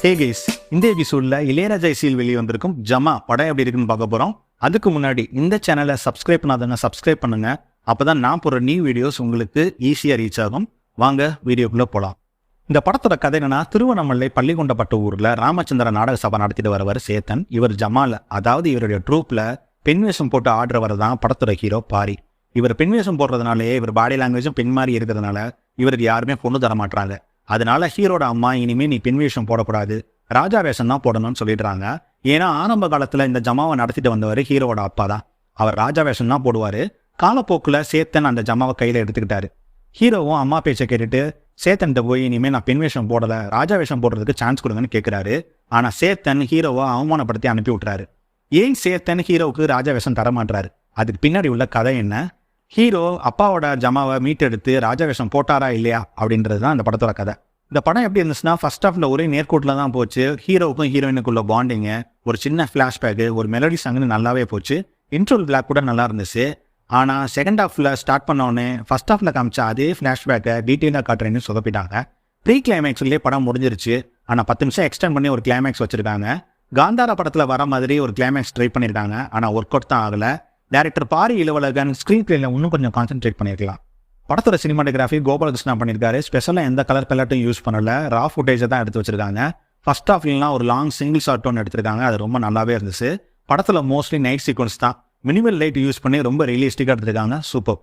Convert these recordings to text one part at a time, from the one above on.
Hey guys, இந்த எபிசோட்ல இளையராஜா இசையில் வெளியே வந்திருக்கும் ஜமா படம் எப்படி இருக்குன்னு பார்க்க போறோம். அதுக்கு முன்னாடி இந்த சேனலை சப்ஸ்கிரைப் பண்ணாதவங்க சப்ஸ்கிரைப் பண்ணுங்க. அப்பதான் நான் போற நியூ வீடியோஸ் உங்களுக்கு ஈஸியா ரீச் ஆகும். வாங்க வீடியோக்குள்ள போலாம். இந்த படத்தோட கதை என்னன்னா, திருவண்ணாமலை பள்ளிகொண்டப்பட்ட ஊர்ல ராமச்சந்திர நாடக சபை நடத்திட்டு வரவர் சேத்தன். இவர் ஜமால, அதாவது இவருடைய ட்ரூப்ல பெண் வேஷம் போட்டு ஆடுறவர் தான் படத்தோட ஹீரோ பாரி. இவர் பெண் வேஷம் போடுறதுனாலே இவர் பாடி லாங்குவேஜும் பெண் மாதிரி இருக்கிறதுனால இவருக்கு யாருமே பொண்ணு தர மாட்டாங்க. அதனால ஹீரோட அம்மா, இனிமே நீ பெண் வேஷம் போடக்கூடாது, ராஜா வேஷம் தான் போடணும்னு சொல்லிடுறாங்க. ஏன்னா ஆரம்ப காலத்துல இந்த ஜமாவை நடத்திட்டு வந்தவர் ஹீரோட அப்பா தான். அவர் ராஜா வேஷம் தான் போடுவாரு. காலப்போக்குல சேத்தன் அந்த ஜமாவை கையில எடுத்துக்கிட்டாரு. ஹீரோவும் அம்மா பேச்சை கேட்டுட்டு சேத்தன்கிட்ட போய், இனிமே நான் பெண் வேஷம் போடல, ராஜா வேஷம் போடுறதுக்கு சான்ஸ் கொடுங்கன்னு கேட்கிறாரு. ஆனா சேத்தன் ஹீரோவை அவமானப்படுத்தி அனுப்பி விட்டுறாரு. ஏன் சேத்தன் ஹீரோவுக்கு ராஜா வேஷம் தரமாட்டாரு? அதுக்கு பின்னாடி உள்ள கதை என்ன? ஹீரோ அப்பாவோட ஜமாவை மீட்டெடுத்து ராஜா வேஷம் போட்டாரா இல்லையா அப்படின்றது தான் இந்த படத்தோட கதை. இந்த படம் எப்படி இருந்துச்சுன்னா, ஃபர்ஸ்ட் ஹாஃப்ல ஒரே நேர்கோட்டில் தான் போச்சு. ஹீரோவுக்கும் ஹீரோயினுக்குள்ள பாண்டிங்கு, ஒரு சின்ன ஃபிளாஷ்பேக்கு, ஒரு மெலடி சாங்னு நல்லாவே போச்சு. இன்ட்ரோல் பிளாக் கூட நல்லா இருந்துச்சு. ஆனால் செகண்ட் ஹாஃப்ல ஸ்டார்ட் பண்ணோடனே ஃபர்ஸ்ட் ஹாஃப்ல காமிச்சா அதே ஃபிளாஷ்பேக்கை டீட்டெயிலாக காட்டுறேன்னு சொதப்பிட்டாங்க. ப்ரீ கிளைமேக்ஸ்லேயே படம் முடிஞ்சிருச்சு. ஆனால் 10 நிமிஷம் எக்ஸ்டெண்ட் பண்ணி ஒரு கிளைமேக்ஸ் வச்சிருக்காங்க. காந்தாரா படத்தில் வர மாதிரி ஒரு கிளைமேக்ஸ் ட்ரை பண்ணியிருக்காங்க. ஆனால் ஒர்க் அவுட் தான் ஆகலை. டைரக்டர் பாரி இளவழகன் ஸ்க்ரீன் பிளேல இன்னும் கொஞ்சம் கான்சென்ட்ரேட் பண்ணியிருக்கலாம். படத்தோட சினிமாட்டோகிராஃபி கோபாலகிருஷ்ணா பண்ணியிருக்காரு. ஸ்பெஷலாக எந்த கலர் பேலட்டும் யூஸ் பண்ணல, ரா ஃபுட்டேஜை தான் எடுத்து வச்சிருக்காங்க. ஃபர்ஸ்ட் ஹாஃப்லாம் ஒரு லாங் சிங்கிள் ஷாட் ஒன்று எடுத்திருக்காங்க. அது ரொம்ப நல்லாவே இருந்துச்சு. படத்தில் மோஸ்ட்லி நைட் சீக்வன்ஸ் தான். மினிமல் லைட் யூஸ் பண்ணி ரொம்ப ரியலிஸ்டிக்காக எடுத்திருக்காங்க. சூப்பர்.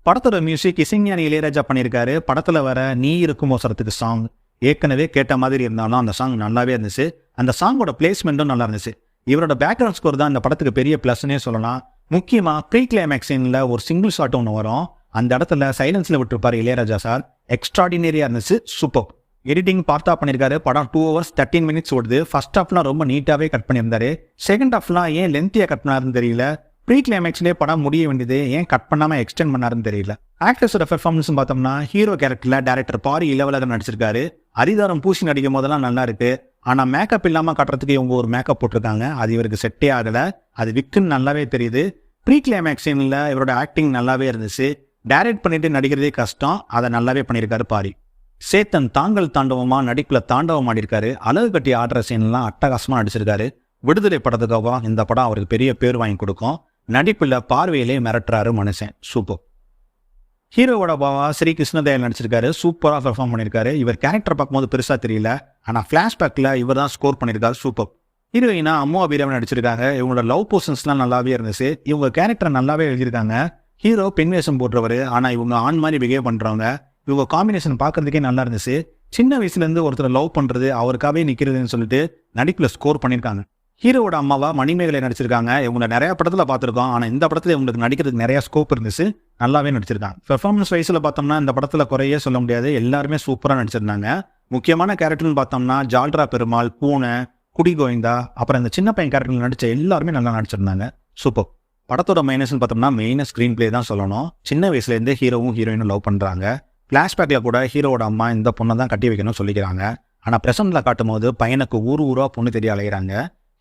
படத்தோட மியூசிக் இசைஞானி இளையராஜா பண்ணியிருக்காரு. படத்தில் வர நீ இருக்கும் அவசரத்துக்கு சாங் ஏற்கனவே கேட்ட மாதிரி இருந்தாலும் அந்த சாங் நல்லாவே இருந்துச்சு. அந்த சாங்கோட பிளேஸ்மெண்ட்டும் நல்லா இருந்துச்சு. இவரோட பேக்ரவுண்ட் ஸ்கோர் தான் இந்த படத்துக்கு பெரிய பிளஸ்னே சொல்லலாம். முக்கியமாக ப்ரீ கிளைமேக்ஸ் சீனில் ஒரு சிங்கிள் ஷாட் ஒன்று வரும். அந்த இடத்துல சைலன்ஸில் விட்டுருப்பாரு இளையராஜா சார். எக்ஸ்ட்ராடினரியாக இருந்துச்சு. சூப்பர். எடிட்டிங் பார்த்தா பண்ணியிருக்காரு. படம் 2 hours 13 minutes ஓடுது. ஃபர்ஸ்ட் ஹாஃப்லாம் ரொம்ப நீட்டாகவே கட் பண்ணியிருந்தாரு. செகண்ட் ஹாஃப்லாம் ஏன் லென்த்தியாக கட் பண்ணாருன்னு தெரியல. ப்ரீ கிளைமேக்ஸ்லேயே படம் முடிய வேண்டியது ஏன் கட் பண்ணாமல் எக்ஸ்டெண்ட் பண்ணாருன்னு தெரியல. ஆக்டர்ஸோட பெர்ஃபார்மன்ஸ் பார்த்தோம்னா, ஹீரோ கேரக்டரில் டைரக்டர் பாரி இளவழகன் நடிச்சிருக்காரு. அரிதாரம் பூசி நடிக்கும் போதெல்லாம் நல்லா இருக்கு. ஆனால் மேக்கப் இல்லாமல் காட்டுறதுக்கு இவங்க ஒரு மேக்கப் போட்டிருக்காங்க. அது இவருக்கு செட்டே ஆகலை. அது விக்குன்னு நல்லாவே தெரியுது. ப்ரீ கிளைமேக்ஸ் சீனில் இவரோட ஆக்டிங் நல்லாவே இருந்துச்சு. டைரக்ட் பண்ணிட்டு நடிக்கிறதே கஷ்டம். அதை நல்லாவே பண்ணியிருக்காரு பாரி. சேத்தன் தாங்கள் தாண்டவமா நடிப்புல தாண்டவம் ஆடிருக்காரு. அழகு கட்டி ஆடுற சீன்லாம் அட்டகாசமாக நடிச்சிருக்காரு. விடுதலை படத்துக்காக இந்த படம் அவருக்கு பெரிய பேர் வாங்கி கொடுக்கும். நடிப்புல பார்வையிலே மிரட்டுறாரு மனுஷன். சூப்பர். ஹீரோவோட பாவா ஸ்ரீ கிருஷ்ணதேவன் நடிச்சிருக்காரு. சூப்பராக பெர்ஃபார்ம் பண்ணியிருக்காரு. இவர் கேரக்டர் பார்க்கும்போது பெருசாக தெரியல, ஆனால் ஃப்ளாஷ்பேக்கில் இவர் தான் ஸ்கோர் பண்ணியிருக்காரு. சூப்பர். ஹீரோயினா அம்மா அபிராமி நடிச்சிருக்காங்க. இவங்களோட லவ் போர்ஷன்ஸ்லாம் நல்லாவே இருந்துச்சு. இவங்க கேரக்டர் நல்லாவே எழுதியிருக்காங்க. ஹீரோ பெண் வேஷம் போடுறவர், ஆனால் இவங்க ஆண் மாதிரி பிஹேவ் பண்ணுறவங்க. இவங்க காம்பினேஷன் பார்க்கறதுக்கே நல்லா இருந்துச்சு. சின்ன வயசுலேருந்து ஒருத்தர் லவ் பண்ணுறது, அவருக்காகவே நிற்கிறதுன்னு சொல்லிட்டு நடிப்பில் ஸ்கோர் பண்ணியிருக்காங்க. ஹீரோவோட அம்மாவா மணிமேகலை நடிச்சிருக்காங்க. இவங்க நிறைய படத்தில் பார்த்துருக்கோம். ஆனால் இந்த படத்தில் இவங்களுக்கு நடிக்கிறதுக்கு நிறைய ஸ்கோப் இருந்துச்சு. நல்லாவே நடிச்சிருக்காங்க. பெர்ஃபார்மன்ஸ் வைஸில் பார்த்தோம்னா இந்த படத்தில் குறையே சொல்ல முடியாது. எல்லாருமே சூப்பராக நடிச்சிருந்தாங்க. முக்கியமான கேரக்டர்னு பார்த்தோம்னா ஜால்ரா பெருமாள், பூனை, குடி கோவிந்தா, அப்புறம் இந்த சின்ன பையன் கேரக்டர் நடிச்ச எல்லாருமே நல்லா நடிச்சிருந்தாங்க. சூப்பர். படத்தோட மைனஸ்ன்னு பார்த்தோம்னா மெயினாக ஸ்க்ரீன் பிளே தான் சொல்லணும். சின்ன வயசுலேருந்து ஹீரோவும் ஹீரோயினும் லவ் பண்ணுறாங்க. ஃப்ளாஷ்பேக்கில் கூட ஹீரோவோட அம்மா இந்த பொண்ணை தான் கட்டி வைக்கணும்னு சொல்லிக்கிறாங்க. ஆனால் ப்ரெசென்ட்ல காட்டும் போது பையனுக்கு ஊராக பொண்ணு தெரிய அலைகிறாங்க.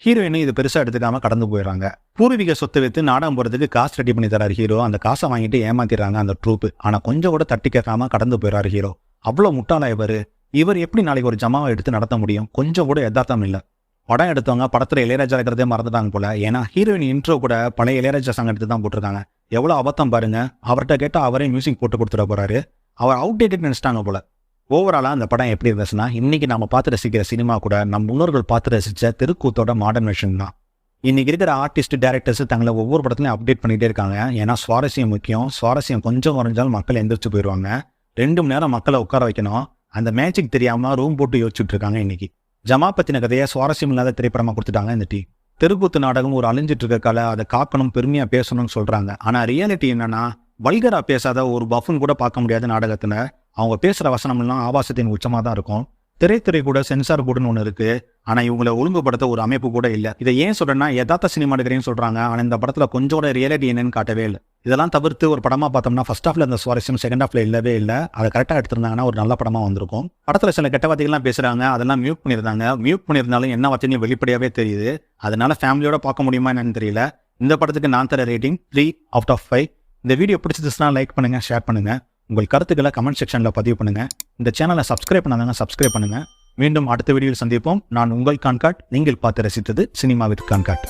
ஹீரோயினும் இது பெருசாக எடுத்துக்காம கடந்து போயிடறாங்க. பூர்வீக சொத்து வைத்து நாடகம் போகிறதுக்கு காசு ரெடி பண்ணி தராரு ஹீரோ. அந்த காசை வாங்கிட்டு ஏமாத்திடுறாங்க அந்த ட்ரூப்பு. ஆனால் கொஞ்சம் கூட தட்டி கேட்காம கடந்து போயிடறாரு ஹீரோ. அவ்வளோ முட்டாளா இவர் எப்படி நாளைக்கு ஒரு ஜமாவை எடுத்து நடத்த முடியும்? கொஞ்சம் கூட யதார்த்தம் இல்லை. படம் எடுத்தவங்க படத்தில் இளையராஜா இருக்கிறதே மறந்துட்டாங்க போல. ஏன்னா ஹீரோயின் இன்ட்ரோ கூட பழைய இளையராஜா சாங் எடுத்து தான் போட்டிருக்காங்க. எவ்வளோ அபத்தம் பாருங்க. அவர்கிட்ட கேட்டால் அவரே மியூசிக் போட்டு கொடுத்துட போறாரு. அவர் அவுடேட்டட் நினைச்சிட்டாங்க போல. ஓவராலாக அந்த படம் எப்படி இருந்துச்சுன்னா, இன்னைக்கு நம்ம பார்த்து ரசிக்கிற சினிமா கூட நம் முன்னோர்கள் பார்த்து ரசித்த தெருக்கூத்தோட மாடர்ன் வெர்ஷன் தான். இன்னைக்கு இருக்கிற ஆர்டிஸ்ட், டேரக்டர்ஸ் தங்களை ஒவ்வொரு படத்துலையும் அப்டேட் பண்ணிகிட்டே இருக்காங்க. ஏன்னா சுவாரஸ்யம் முக்கியம். சுவாரஸ்யம் கொஞ்சம் குறைஞ்சாலும் மக்கள் எந்திரிச்சு போயிடுவாங்க. 2 மணி நேரம் மக்களை உட்கார வைக்கணும். அந்த மேஜிக் தெரியாமல் ரூம் போட்டு யோசிச்சுட்டு இருக்காங்க. இன்னைக்கு ஜமா பத்தின கதையை சுவாரஸ்யம் இல்லாத திரைப்படமாக கொடுத்துட்டாங்க இந்த டீம். தெருக்கூத்து நாடகம் ஒரு அழிஞ்சிட்டு இருக்க கலை. அதை காக்கணும், பெருமையாக பேசணும்னு சொல்கிறாங்க. ஆனால் ரியாலிட்டி என்னன்னா, வல்கரா பேசாத ஒரு பஃபன் கூட பார்க்க முடியாத நாடகத்தில் அவங்க பேசுகிற வசனம்லாம் ஆபாசத்தின் உச்சமாக தான் இருக்கும். திரைத்துறை கூட சென்சார் போர்டுன்னு ஒன்று இருக்கு. ஆனால் இவங்களை ஒழுங்குபடுத்த ஒரு அமைப்பு கூட இல்லை. இதை ஏன் சொல்றேன்னா, யதார்த்த சினிமா எடுக்கிறேன்னு சொல்றாங்க. ஆனால் இந்த படத்தில் கொஞ்சோட ரியாலிட்டி என்னன்னு காட்டவே இல்லை. இதெல்லாம் தவிர்த்து ஒரு படமா பார்த்தோம்னா ஃபர்ஸ்ட் ஹாஃப்ல அந்த சுவாரஸ்யம் செகண்ட் ஹாஃப்ல இல்லவே இல்லை. அதை கரெக்டாக எடுத்திருந்தாங்கன்னா ஒரு நல்ல படமா வந்திருக்கும். படத்தில் சில கெட்ட வார்த்தைகள்லாம் பேசுறாங்க. அதெல்லாம் மியூட் பண்ணியிருந்தாங்க. மியூட் பண்ணியிருந்தாலும் என்ன வார்த்தையும் வெளிப்படையாவே தெரியுது. அதனால ஃபேமிலியோட பார்க்க முடியுமா என்னன்னு தெரியல. இந்த படத்துக்கு நான் தர ரேட்டிங் 3 out of 5. இந்த வீடியோ பிடிச்சிருந்துச்சுன்னா லைக் பண்ணுங்க, ஷேர் பண்ணுங்க. உங்கள் கருத்துக்களை கமெண்ட் செக்ஷனில் பதிவு பண்ணுங்க. இந்த சேனலை சப்ஸ்கிரைப் பண்ணாதாங்க சப்ஸ்கிரைப் பண்ணுங்க. மீண்டும் அடுத்த வீடியோவில் சந்திப்போம். நான் உங்கள் கான்காட். நீங்கள் பார்த்து ரசித்தது சினிமா வித் கான்காட்.